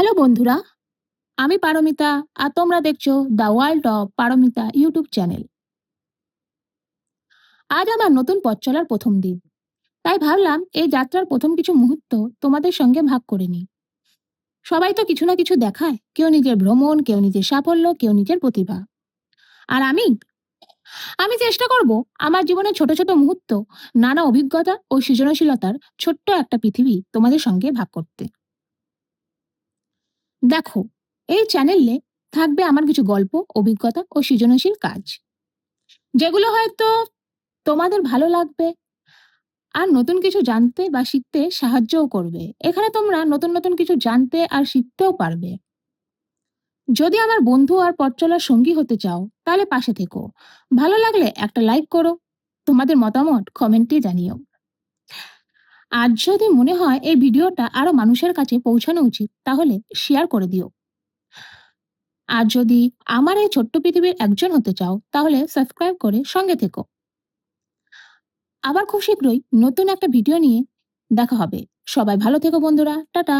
Hello বন্ধুরা, আমি পারমিতা আর তোমরা দেখছো the world of Paromita YouTube channel. আজ আমার নতুন পথ চলার প্রথম দিন, তাই ভাবলাম এই যাত্রার প্রথম কিছু মুহূর্ত তোমাদের সঙ্গে ভাগ করে নিই। সবাই তো কিছু না কিছু দেখায়, কেউ নিজের ভ্রমণ, কেউ নিজের সাফল্য, কেউ নিজের প্রতিভা। আর আমি আমি চেষ্টা করব আমার জীবনের ছোট ছোট মুহূর্ত, নানা অভিজ্ঞতা ও সৃজনশীলতার ছোট্ট একটা পৃথিবী তোমাদের সঙ্গে ভাগ করতে। দেখো, এই চ্যানেলে থাকবে আমার কিছু গল্প, অভিজ্ঞতা ও সৃজনশীল কাজ, যেগুলো হয়তো তোমাদের ভালো লাগবে আর নতুন কিছু জানতে বা শিখতে সাহায্যও করবে। এখানে তোমরা নতুন নতুন কিছু জানতে আর শিখতেও পারবে। যদি আমার বন্ধু আর পথ চলার সঙ্গী হতে চাও, তাহলে পাশে থেকো। ভালো লাগলে একটা লাইক করো, তোমাদের মতামত কমেন্টে জানিও। আর যদি মনে হয় এই ভিডিওটা আরো মানুষের কাছে পৌঁছানো উচিত, তাহলে শেয়ার করে দিও। আর যদি আমার এই ছোট্ট পৃথিবীর একজন হতে চাও, তাহলে সাবস্ক্রাইব করে সঙ্গে থেকো। আবার খুব শীঘ্রই নতুন একটা ভিডিও নিয়ে দেখা হবে। সবাই ভালো থেকো বন্ধুরা, টাটা।